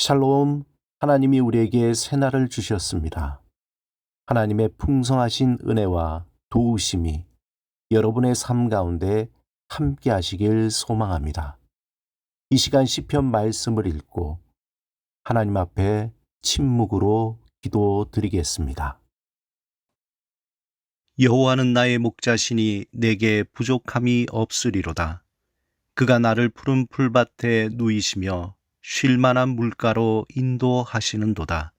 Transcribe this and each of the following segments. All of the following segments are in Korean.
샬롬, 하나님이 우리에게 새날을 주셨습니다. 하나님의 풍성하신 은혜와 도우심이 여러분의 삶 가운데 함께 하시길 소망합니다. 이 시간 시편 말씀을 읽고 하나님 앞에 침묵으로 기도드리겠습니다. 여호와는 나의 목자시니 내게 부족함이 없으리로다. 그가 나를 푸른 풀밭에 누이시며 쉴 만한 물가로 인도하시는도다.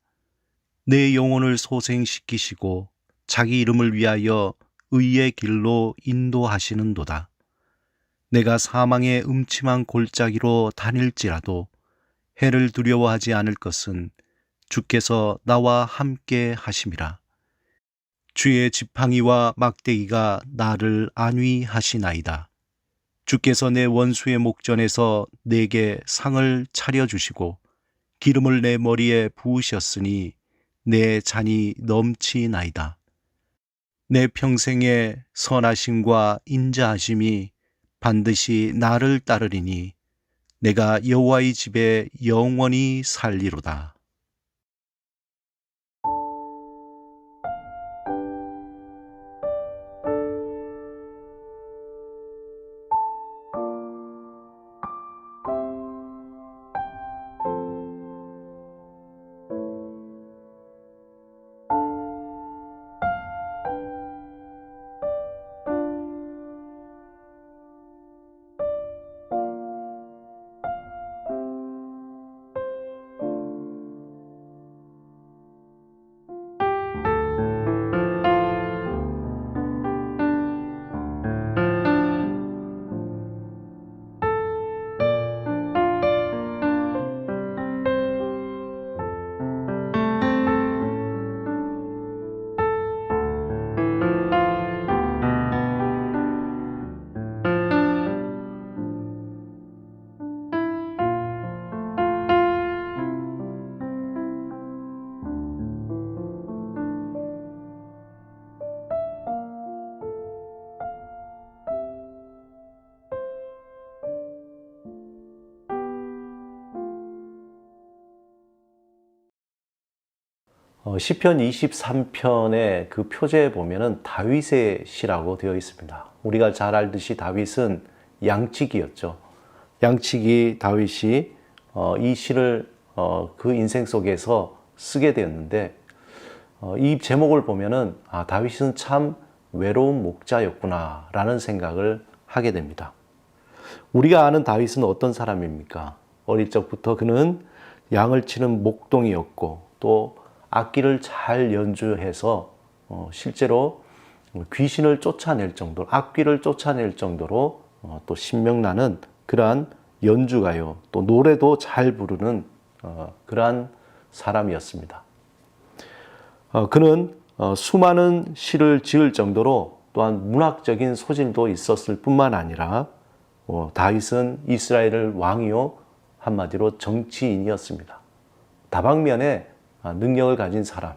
내 영혼을 소생시키시고 자기 이름을 위하여 의의 길로 인도하시는도다. 내가 사망의 음침한 골짜기로 다닐지라도 해를 두려워하지 않을 것은 주께서 나와 함께 하심이라. 주의 지팡이와 막대기가 나를 안위하시나이다. 주께서 내 원수의 목전에서 내게 상을 차려주시고 기름을 내 머리에 부으셨으니 내 잔이 넘치나이다. 내 평생의 선하심과 인자하심이 반드시 나를 따르리니 내가 여호와의 집에 영원히 살리로다. 시편 23편의 그 표제에 보면은 다윗의 시라고 되어 있습니다. 우리가 잘 알듯이 다윗은 양치기였죠. 양치기 다윗이 이 시를 그 인생 속에서 쓰게 되었는데 이 제목을 보면은 다윗은 참 외로운 목자였구나 라는 생각을 하게 됩니다. 우리가 아는 다윗은 어떤 사람입니까? 어릴 적부터 그는 양을 치는 목동이었고 또 악기를 잘 연주해서 실제로 귀신을 쫓아낼 정도로, 악귀를 쫓아낼 정도로 또 신명나는 그러한 연주가요, 또 노래도 잘 부르는 그러한 사람이었습니다. 그는 수많은 시를 지을 정도로 또한 문학적인 소질도 있었을 뿐만 아니라 다윗은 이스라엘의 왕이요, 한마디로 정치인이었습니다. 다방면에 능력을 가진 사람,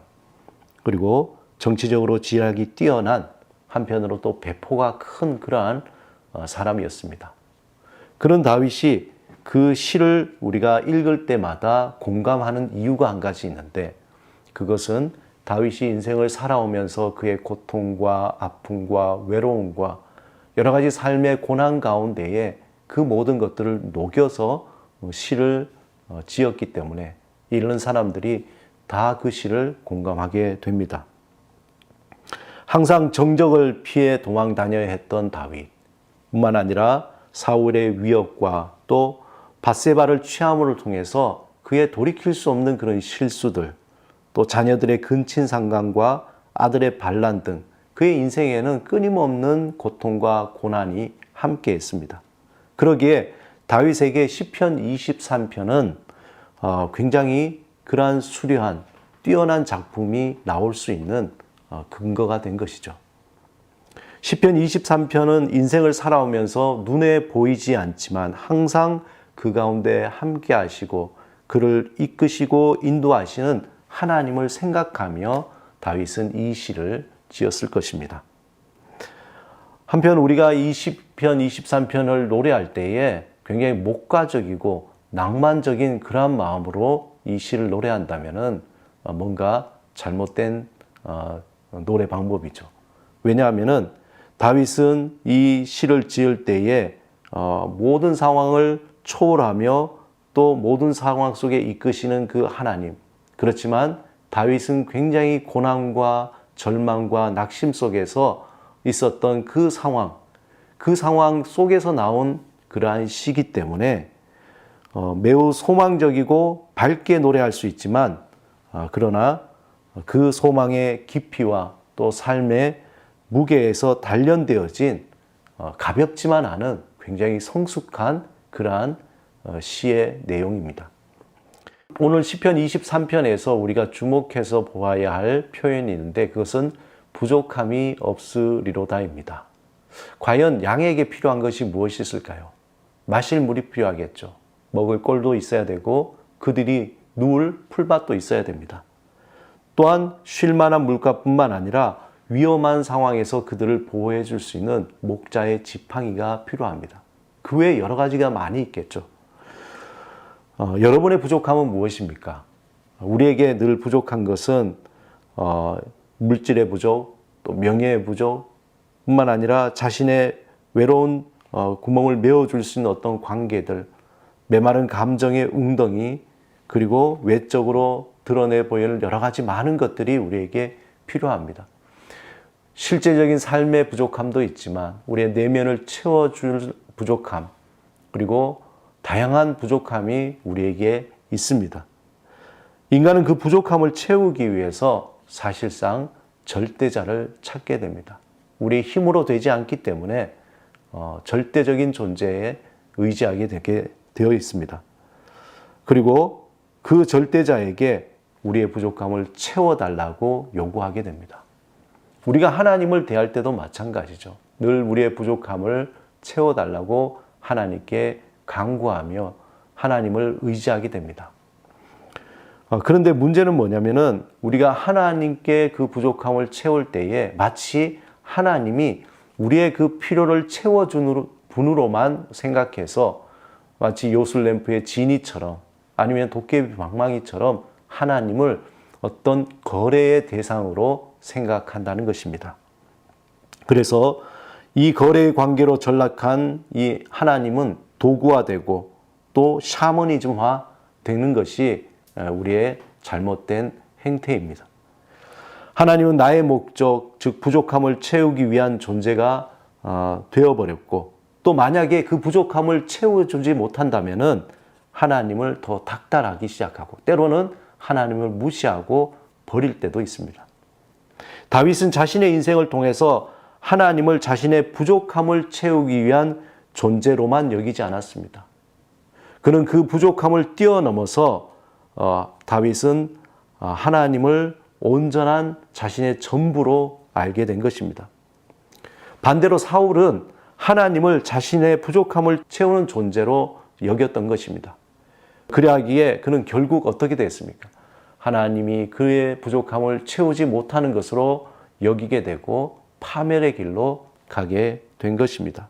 그리고 정치적으로 지략이 뛰어난, 한편으로 또 배포가 큰 그러한 사람이었습니다. 그런 다윗이 그 시를 우리가 읽을 때마다 공감하는 이유가 한 가지 있는데, 그것은 다윗이 인생을 살아오면서 그의 고통과 아픔과 외로움과 여러 가지 삶의 고난 가운데에 그 모든 것들을 녹여서 시를 지었기 때문에 이런 사람들이 다 그 시를 공감하게 됩니다. 항상 정적을 피해 도망 다녀야 했던 다윗 뿐만 아니라 사울의 위협과 또 밧세바를 취함으로 통해서 그의 돌이킬 수 없는 그런 실수들, 또 자녀들의 근친상간과 아들의 반란 등 그의 인생에는 끊임없는 고통과 고난이 함께 했습니다. 그러기에 다윗에게 시편 23편은 굉장히 그러한 수려한 뛰어난 작품이 나올 수 있는 근거가 된 것이죠. 시편 23편은 인생을 살아오면서 눈에 보이지 않지만 항상 그 가운데 함께 하시고 그를 이끄시고 인도하시는 하나님을 생각하며 다윗은 이 시를 지었을 것입니다. 한편 우리가 이 시편 23편을 노래할 때에 굉장히 목가적이고 낭만적인 그러한 마음으로 이 시를 노래한다면은 뭔가 잘못된 노래 방법이죠. 왜냐하면은 다윗은 이 시를 지을 때에 모든 상황을 초월하며 또 모든 상황 속에 이끄시는 그 하나님. 그렇지만 다윗은 굉장히 고난과 절망과 낙심 속에서 있었던 그 상황 속에서 나온 그러한 시기 때문에 매우 소망적이고 밝게 노래할 수 있지만 그러나 그 소망의 깊이와 또 삶의 무게에서 단련되어진 가볍지만 않은 굉장히 성숙한 그러한 시의 내용입니다. 오늘 시편 23편에서 우리가 주목해서 보아야 할 표현이 있는데 그것은 부족함이 없으리로다입니다. 과연 양에게 필요한 것이 무엇이 있을까요? 마실 물이 필요하겠죠. 먹을 꼴도 있어야 되고 그들이 누울 풀밭도 있어야 됩니다. 또한 쉴 만한 물가뿐만 아니라 위험한 상황에서 그들을 보호해 줄 수 있는 목자의 지팡이가 필요합니다. 그 외에 여러 가지가 많이 있겠죠. 여러분의 부족함은 무엇입니까? 우리에게 늘 부족한 것은 물질의 부족, 또 명예의 부족 뿐만 아니라 자신의 외로운 구멍을 메워줄 수 있는 어떤 관계들, 메마른 감정의 웅덩이, 그리고 외적으로 드러내 보이는 여러 가지 많은 것들이 우리에게 필요합니다. 실제적인 삶의 부족함도 있지만 우리의 내면을 채워줄 부족함, 그리고 다양한 부족함이 우리에게 있습니다. 인간은 그 부족함을 채우기 위해서 사실상 절대자를 찾게 됩니다. 우리의 힘으로 되지 않기 때문에 절대적인 존재에 의지하게 되게 되어 있습니다. 그리고 그 절대자에게 우리의 부족함을 채워달라고 요구하게 됩니다. 우리가 하나님을 대할 때도 마찬가지죠. 늘 우리의 부족함을 채워달라고 하나님께 간구하며 하나님을 의지하게 됩니다. 그런데 문제는 뭐냐면은 우리가 하나님께 그 부족함을 채울 때에 마치 하나님이 우리의 그 필요를 채워주는 분으로만 생각해서 마치 요술램프의 지니처럼 아니면 도깨비 방망이처럼 하나님을 어떤 거래의 대상으로 생각한다는 것입니다. 그래서 이 거래의 관계로 전락한 이 하나님은 도구화되고 또 샤머니즘화 되는 것이 우리의 잘못된 행태입니다. 하나님은 나의 목적, 즉 부족함을 채우기 위한 존재가 되어버렸고 또 만약에 그 부족함을 채워주지 못한다면은 하나님을 더 닥달하기 시작하고 때로는 하나님을 무시하고 버릴 때도 있습니다. 다윗은 자신의 인생을 통해서 하나님을 자신의 부족함을 채우기 위한 존재로만 여기지 않았습니다. 그는 그 부족함을 뛰어넘어서 다윗은 하나님을 온전한 자신의 전부로 알게 된 것입니다. 반대로 사울은 하나님을 자신의 부족함을 채우는 존재로 여겼던 것입니다. 그러하기에 그는 결국 어떻게 됐습니까? 하나님이 그의 부족함을 채우지 못하는 것으로 여기게 되고 파멸의 길로 가게 된 것입니다.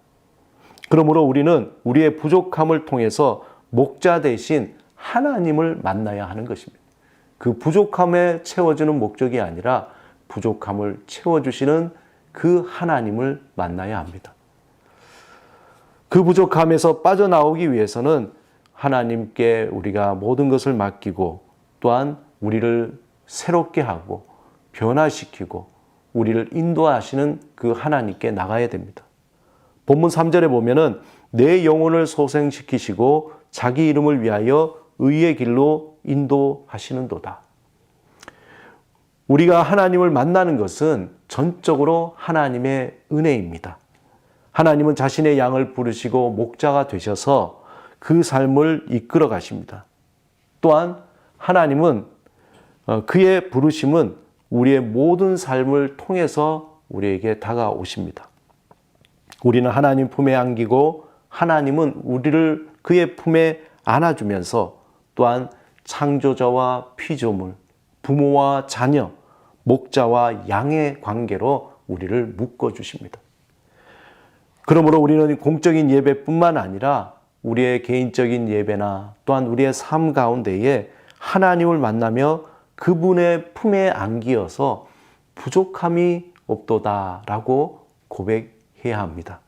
그러므로 우리는 우리의 부족함을 통해서 목자 대신 하나님을 만나야 하는 것입니다. 그 부족함에 채워주는 목적이 아니라 부족함을 채워주시는 그 하나님을 만나야 합니다. 그 부족함에서 빠져나오기 위해서는 하나님께 우리가 모든 것을 맡기고 또한 우리를 새롭게 하고 변화시키고 우리를 인도하시는 그 하나님께 나가야 됩니다. 본문 3절에 보면은 내 영혼을 소생시키시고 자기 이름을 위하여 의의 길로 인도하시는도다. 우리가 하나님을 만나는 것은 전적으로 하나님의 은혜입니다. 하나님은 자신의 양을 부르시고 목자가 되셔서 그 삶을 이끌어 가십니다. 또한 하나님은 그의 부르심은 우리의 모든 삶을 통해서 우리에게 다가오십니다. 우리는 하나님 품에 안기고 하나님은 우리를 그의 품에 안아주면서 또한 창조자와 피조물, 부모와 자녀, 목자와 양의 관계로 우리를 묶어주십니다. 그러므로 우리는 공적인 예배뿐만 아니라 우리의 개인적인 예배나 또한 우리의 삶 가운데에 하나님을 만나며 그분의 품에 안기어서 부족함이 없도다라고 고백해야 합니다.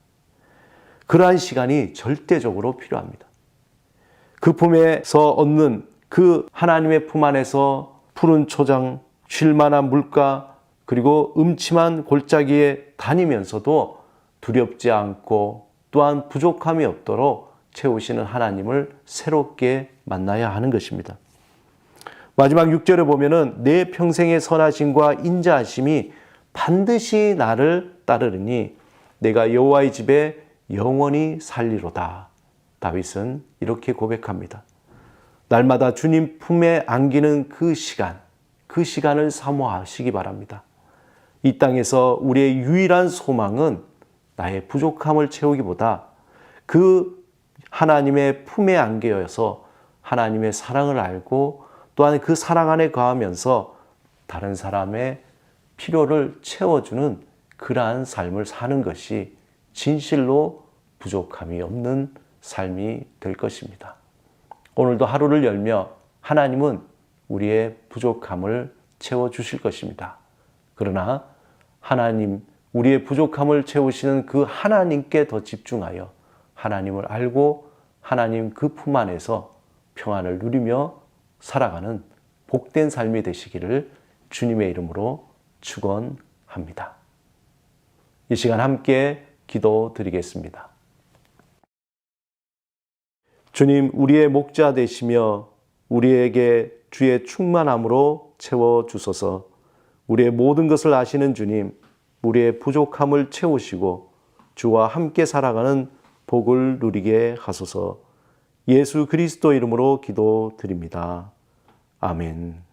그러한 시간이 절대적으로 필요합니다. 그 품에서 얻는 그 하나님의 품 안에서 푸른 초장, 쉴만한 물가, 그리고 음침한 골짜기에 다니면서도 두렵지 않고 또한 부족함이 없도록 채우시는 하나님을 새롭게 만나야 하는 것입니다. 마지막 6절에 보면은 내 평생의 선하심과 인자하심이 반드시 나를 따르리니 내가 여호와의 집에 영원히 살리로다. 다윗은 이렇게 고백합니다. 날마다 주님 품에 안기는 그 시간을 사모하시기 바랍니다. 이 땅에서 우리의 유일한 소망은 나의 부족함을 채우기보다 그 하나님의 품에 안겨서 하나님의 사랑을 알고 또한 그 사랑 안에 거하면서 다른 사람의 필요를 채워주는 그러한 삶을 사는 것이 진실로 부족함이 없는 삶이 될 것입니다. 오늘도 하루를 열며 하나님은 우리의 부족함을 채워주실 것입니다. 그러나 하나님, 우리의 부족함을 채우시는 그 하나님께 더 집중하여 하나님을 알고 하나님 그 품 안에서 평안을 누리며 살아가는 복된 삶이 되시기를 주님의 이름으로 축원합니다. 이 시간 함께 기도드리겠습니다. 주님, 우리의 목자 되시며 우리에게 주의 충만함으로 채워주소서. 우리의 모든 것을 아시는 주님, 우리의 부족함을 채우시고 주와 함께 살아가는 복을 누리게 하소서. 예수 그리스도 이름으로 기도드립니다. 아멘.